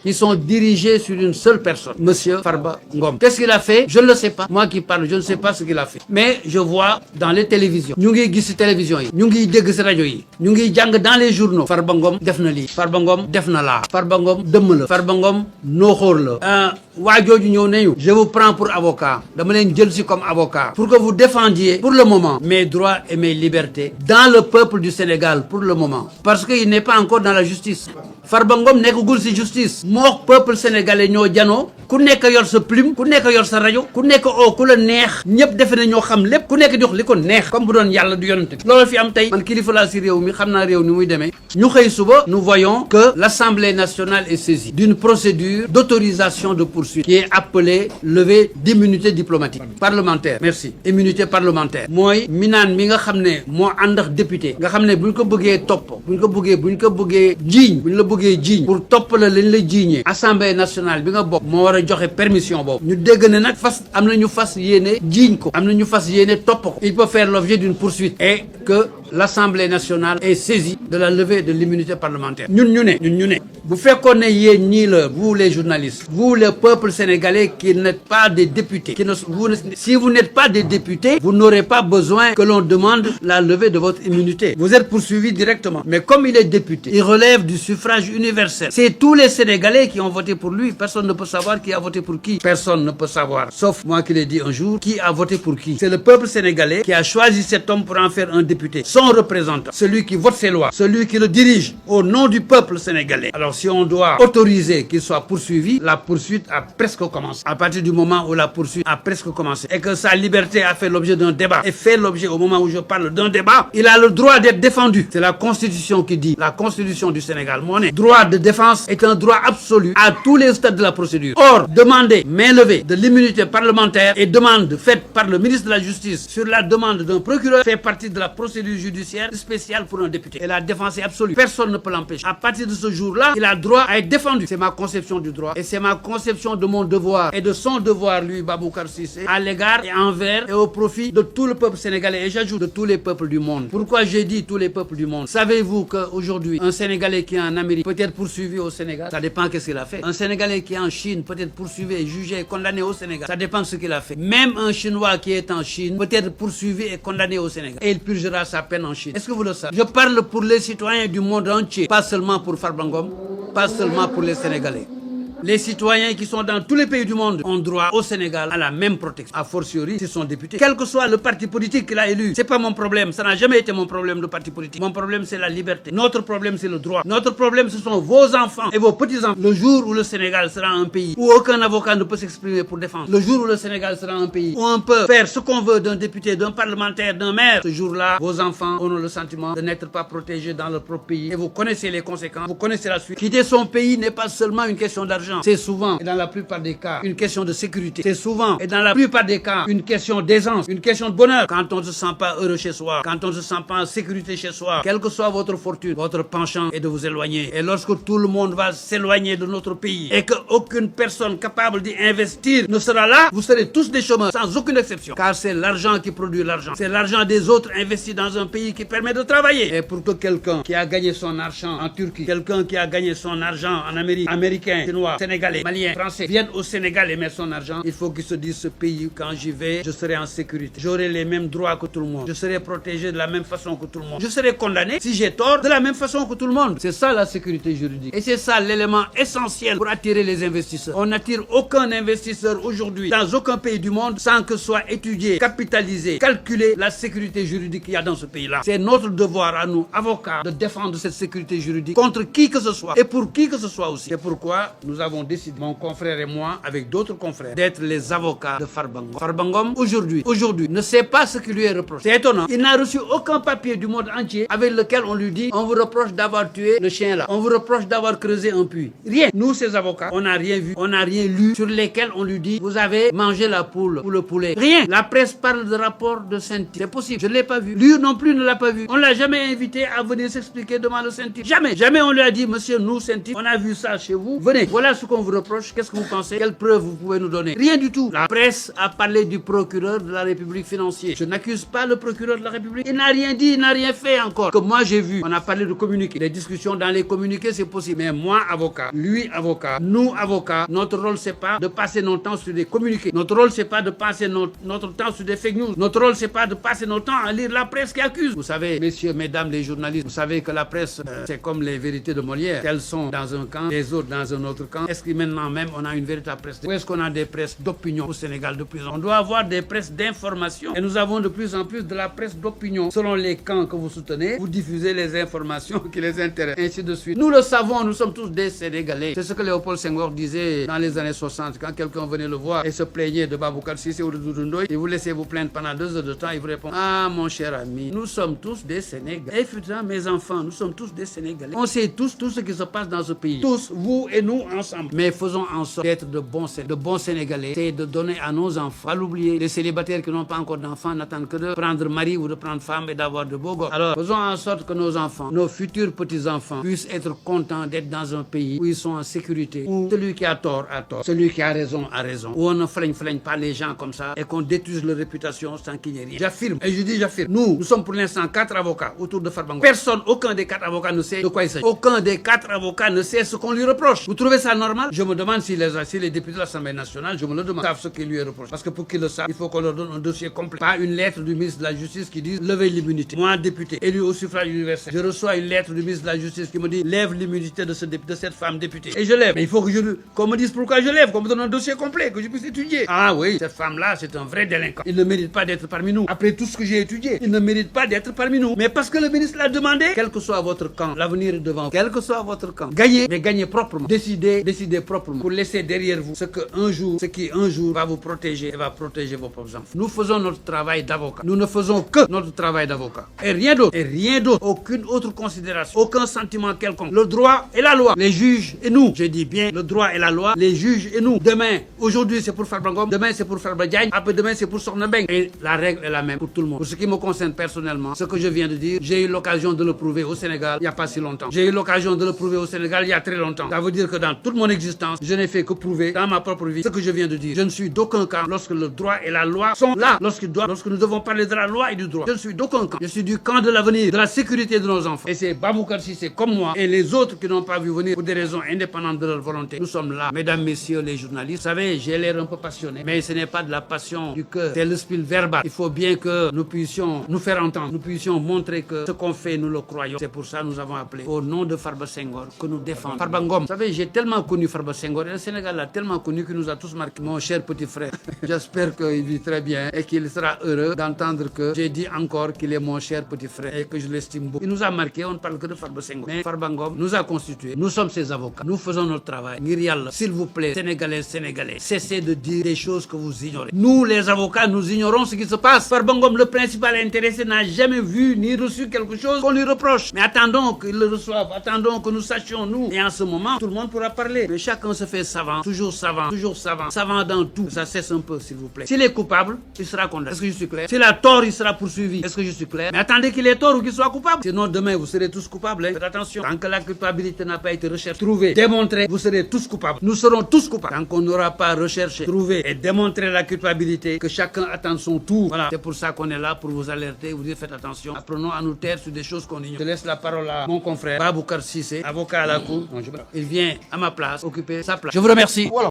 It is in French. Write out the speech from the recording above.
qui sont dirigés sur une seule personne, Monsieur Farba Ngom. Qu'est-ce qu'il a fait? Je ne le sais pas. Moi qui parle, je ne sais pas ce qu'il a fait. Mais je vois dans les télévisions, ñu ngi gis ci télévision yi, ñu ngi dégg ci rajo yi, ñu ngi jàng dans les journaux. Farba Ngom def na lii, Farba Ngom def na laa, Farba Ngom dëmm la, Farba Ngom nooxóor la. waa jooju ñëw nañu. Je vous prends pour avocat. Dama leen jël ci comme avocat pour que vous défendiez pour le moment mes droits et mes libertés dans le peuple du Sénégal pour le moment. Parce qu'il n'est pas encore dans la justice. Farba Ngom nekkagul ci justice. moo peuple sénégalais ñoo janoo ku nekk yor sa plume ku nekk yor sa rajo ku nekk ku la neex ñëpp defe na ñoo xam lépp ku nekk di wax li ko neex comme bu doon yàlla du yonante bi. loolu fi am tey man kilifa laa ci réew mi xam naa réew ni muy demee. ñu xëy suba nous voyons que l'Assemblée nationale est saisie d'une procédure d'autorisation de poursuite qui est appelée levée d'immunité diplomatique parlementaire. Merci. Immunité parlementaire mooy minaan mi nga xam ne moo ànd ak député nga xam ne buñ ko bëggee topp buñ ko bëggee jiiñ buñ la bëggee jiiñ pour topp la lañ la jiiñee Assemblée nationale bi nga bokk moo war a joxe permission boobu. ñu dégg ne nag am na ñu fas yéene jiiñ ko am na ñu fas yéene topp ko. Il peut faire l'objet d'une poursuite et que l'Assemblée nationale est saisie de la levée de l'immunité parlementaire. ñun ñu ne bu fekkoon ne yéen ñii la vous les journalistes vous le peuple sénégalais qui n'êtes pas des députés si vous n'êtes pas des députés vous n'aurez pas besoin que l'on demande la levée de votre immunité. Vous êtes poursuivi directement. Mais comme il est député, il relève du suffrage universel. C'est tous les Sénégalais qui ont voté pour lui. Personne ne peut savoir qui a voté pour qui. Personne ne peut savoir, sauf moi qui l'ai dit un jour, qui a voté pour qui. C'est le peuple sénégalais qui a choisi cet homme pour en faire un député. Son représentant, celui qui vote ses lois, celui qui le dirige au nom du peuple sénégalais. Alors si on doit autoriser qu'il soit poursuivi, la poursuite a presque commencé. À partir du moment où la poursuite a presque commencé et que sa liberté a fait l'objet d'un débat et fait l'objet au moment où je parle d'un débat, il a le droit d'être défendu. C'est la Constitution qui dit, la Constitution du Sénégal, droit de défense est un droit absolu à tous les stades de la procédure. Or, demander main levée de l'immunité parlementaire et demande faite par le ministre de la Justice sur la demande d'un procureur fait partie de la procédure judiciaire spéciale pour un député. Et la défense est absolue. Personne ne peut l'empêcher. À partir de ce jour-là, il a droit à être défendu. C'est ma conception du droit et c'est ma conception de mon devoir et de son devoir, lui, Baboucar Cissé, à l'égard et envers et au profit de tout le peuple sénégalais et j'ajoute de tous les peuples du monde. Pourquoi j'ai dit tous les peuples du monde? Savez-vous qu'aujourd'hui, un Sénégalais qui est en Amérique peut être poursuivi au Sénégal? Ça dépend qu'est-ce qu'il a fait. Un Sénégalais qui est en Chine peut être poursuivi, jugé, condamné au Sénégal. Ça dépend de ce qu'il a fait. Même un Chinois qui est en Chine peut être poursuivi et condamné au Sénégal. Et il purgera sa peine en Chine. Est-ce que vous le savez? Je parle pour les citoyens du monde entier, pas seulement pour Farba Ngom, pas seulement pour les Sénégalais. Les citoyens qui sont dans tous les pays du monde ont droit au Sénégal à la même protection. A fortiori, s'ils sont députés. Quel que soit le parti politique qu'il a élu, c'est pas mon problème. Ça n'a jamais été mon problème, le parti politique. Mon problème, c'est la liberté. Notre problème, c'est le droit. Notre problème, ce sont vos enfants et vos petits-enfants. Le jour où le Sénégal sera un pays où aucun avocat ne peut s'exprimer pour défendre. Le jour où le Sénégal sera un pays où on peut faire ce qu'on veut d'un député, d'un parlementaire, d'un maire. Ce jour-là, vos enfants auront le sentiment de n'être pas protégés dans leur propre pays. Et vous connaissez les conséquences. Vous connaissez la suite. Quitter son pays n'est pas seulement une question d'argent. C'est souvent, et dans la plupart des cas, une question de sécurité. C'est souvent, et dans la plupart des cas, une question d'aisance, une question de bonheur. Quand on ne se sent pas heureux chez soi, quand on ne se sent pas en sécurité chez soi, quelle que soit votre fortune, votre penchant est de vous éloigner. Et lorsque tout le monde va s'éloigner de notre pays et qu'aucune personne capable d'y investir ne sera là, vous serez tous des chômeurs, sans aucune exception. Car c'est l'argent qui produit l'argent. C'est l'argent des autres investi dans un pays qui permet de travailler. Et pour que quelqu'un qui a gagné son argent en Turquie, quelqu'un qui a gagné son argent en Amérique, américain, chinois, sénégalais, malien, français, viennent au Sénégal et mettent son argent, il faut qu'ils se disent ce pays, quand j'y vais, je serai en sécurité. J'aurai les mêmes droits que tout le monde. Je serai protégé de la même façon que tout le monde. Je serai condamné, si j'ai tort, de la même façon que tout le monde. C'est ça la sécurité juridique. Et c'est ça l'élément essentiel pour attirer les investisseurs. On n'attire aucun investisseur aujourd'hui dans aucun pays du monde sans que soit étudié, capitalisé, calculé la sécurité juridique qu'il y a dans ce pays-là. C'est notre devoir à nous, avocats, de défendre cette sécurité juridique contre qui que ce soit et pour qui que ce soit aussi. C'est pourquoi nous avons décidé, mon confrère et moi, avec d'autres confrères, d'être les avocats de Farba Ngom. Farba Ngom, aujourd'hui, ne sait pas ce qui lui est reproché. C'est étonnant. Il n'a reçu aucun papier du monde entier avec lequel on lui dit, on vous reproche d'avoir tué le chien là. On vous reproche d'avoir creusé un puits. Rien. Nous, ces avocats, on n'a rien vu, on n'a rien lu sur lesquels on lui dit, vous avez mangé la poule ou le poulet. Rien. La presse parle de rapport de Saint-Tyr. C'est possible. Je ne l'ai pas vu. Lui non plus ne l'a pas vu. On l'a jamais invité à venir s'expliquer devant le Saint-Tyr. Jamais. Jamais on lui a dit, monsieur, nous, Saint-Tyr, on a vu ça chez vous. Venez. Voilà Voilà ce qu'on vous reproche. Qu'est-ce que vous pensez? Quelles preuves vous pouvez nous donner? Rien du tout. La presse a parlé du procureur de la République financier. Je n'accuse pas le procureur de la République. Il n'a rien dit, il n'a rien fait encore. Que moi j'ai vu, on a parlé de communiqués. Les discussions dans les communiqués, c'est possible. Mais moi, avocat, lui, avocat, nous, avocats, notre rôle, c'est pas de passer notre temps sur des communiqués. Notre rôle, c'est pas de passer notre temps sur des fake news. Notre rôle, c'est pas de passer notre temps à lire la presse qui accuse. Vous savez, messieurs, mesdames, les journalistes, vous savez que la presse, c'est comme les vérités de Molière. Elles sont dans un camp, les autres dans un autre camp. Est-ce que maintenant même, on a une véritable presse? Ou est-ce qu'on a des presses d'opinion au Sénégal de plus en plus? On doit avoir des presses d'information. Et nous avons de plus en plus de la presse d'opinion. Selon les camps que vous soutenez, vous diffusez les informations qui les intéressent. Ainsi de suite. Nous le savons, nous sommes tous des Sénégalais. C'est ce que Léopold Senghor disait dans les années 60, quand quelqu'un venait le voir et se plaignait de Baboucar Sissé ou de Doudou Ndoye, et vous laissez vous plaindre pendant 2 heures de temps, il vous répond: ah mon cher ami, nous sommes tous des Sénégalais. Et putain, mes enfants, nous sommes tous des Sénégalais. On sait tous tout ce qui se passe dans ce pays. Tous, vous et nous ensemble. Mais faisons en sorte d'être de bons Sénégalais. C'est de donner à nos enfants, pas l'oublier. Les célibataires qui n'ont pas encore d'enfants n'attendent que de prendre mari ou de prendre femme et d'avoir de beaux gosses. Alors, faisons en sorte que nos enfants, nos futurs petits-enfants, puissent être contents d'être dans un pays où ils sont en sécurité, où celui qui a tort a tort, celui qui a raison a raison, où on ne flaigne pas les gens comme ça et qu'on détruise leur réputation sans qu'il n'y ait rien. J'affirme, et je dis j'affirme, nous sommes pour l'instant 4 avocats autour de Farba Ngom. Personne, aucun des 4 avocats ne sait de quoi il s'agit. Aucun des 4 avocats ne sait ce qu'on lui reproche. Vous trouvez ça normal? Je me demande si les députés de l'Assemblée nationale, je me le demande, savent ce qui lui est reproché. Parce que pour qu'ils le savent, il faut qu'on leur donne un dossier complet. Pas une lettre du ministre de la Justice qui dit levez l'immunité. Moi, député, élu au suffrage universel, je reçois une lettre du ministre de la Justice qui me dit lève l'immunité de cette femme députée. Et je lève. Mais il faut que qu'on me dise pourquoi je lève, qu'on me donne un dossier complet, que je puisse étudier. Ah oui, cette femme-là, c'est un vrai délinquant. Il ne mérite pas d'être parmi nous. Après tout ce que j'ai étudié, il ne mérite pas d'être parmi nous. Mais parce que le ministre l'a demandé, quel que soit votre camp, l'avenir est devant vous. Quel que soit votre camp, gagnez, mais gagnez proprement. Décidez proprement pour laisser derrière vous ce qui un jour va vous protéger et va protéger vos propres enfants. Nous faisons notre travail d'avocat. Nous ne faisons que notre travail d'avocat. Et rien d'autre. Et rien d'autre. Aucune autre considération. Aucun sentiment quelconque. Le droit et la loi. Les juges et nous. Je dis bien le droit et la loi. Les juges et nous. Demain, aujourd'hui c'est pour Farba Ngom. Demain c'est pour Farba Diagne. Après demain c'est pour Sokhna Mbengue. Et la règle est la même pour tout le monde. Pour ce qui me concerne personnellement, ce que je viens de dire, j'ai eu l'occasion de le prouver au Sénégal il n'y a pas si longtemps. J'ai eu l'occasion de le prouver au Sénégal il y a très longtemps. Ça veut dire que dans toute mon existence, je n'ai fait que prouver dans ma propre vie ce que je viens de dire. Je ne suis d'aucun camp lorsque le droit et la loi sont là. Lorsque nous devons parler de la loi et du droit. Je ne suis d'aucun camp. Je suis du camp de l'avenir, de la sécurité de nos enfants. Et c'est Baboucar Sissé comme moi et les autres qui n'ont pas vu venir pour des raisons indépendantes de leur volonté. Nous sommes là. Mesdames, messieurs les journalistes, vous savez, j'ai l'air un peu passionné, mais ce n'est pas de la passion du cœur. C'est le spiel verbal. Il faut bien que nous puissions nous faire entendre. Nous puissions montrer que ce qu'on fait, nous le croyons. C'est pour ça que nous avons appelé au nom de Farba Senghor que nous défendons. Farba Ngom. Vous savez, j'ai tellement connu Farba Senghor et le Sénégal l'a tellement connu qu'il nous a tous marqué. Mon cher petit frère, j'espère qu'il vit très bien et qu'il sera heureux d'entendre que j'ai dit encore qu'il est mon cher petit frère et que je l'estime beaucoup. Il nous a marqué, on ne parle que de Farba Senghor. Mais Farba Ngom nous a constitués. Nous sommes ses avocats. Nous faisons notre travail. Ngir Yalla, s'il vous plaît, Sénégalais, cessez de dire des choses que vous ignorez. Nous, les avocats, nous ignorons ce qui se passe. Farba Ngom, le principal intéressé, n'a jamais vu ni reçu quelque chose qu'on lui reproche. Mais attendons qu'il le reçoive. Attendons que nous sachions, nous. Et en ce moment, tout le monde pourra parler. Mais chacun se fait savant. Toujours savant. Toujours savant. Savant dans tout. Ça cesse un peu, s'il vous plaît. S'il est coupable, il sera condamné. Est-ce que je suis clair? S'il a tort, il sera poursuivi. Est-ce que je suis clair? Mais attendez qu'il ait tort ou qu'il soit coupable. Sinon, demain, vous serez tous coupables. Hein. Faites attention. Tant que la culpabilité n'a pas été recherchée, trouvée, démontrée, vous serez tous coupables. Nous serons tous coupables. Tant qu'on n'aura pas recherché, trouvé et démontré la culpabilité, que chacun attende son tour. Voilà. C'est pour ça qu'on est là, pour vous alerter, vous dire faites attention. Apprenons à nous taire sur des choses qu'on ignore. Je laisse la parole à mon confrère, Baboucar Sissé, avocat à la cour. Il vient à ma place, occuper sa place. Je vous remercie. Voilà.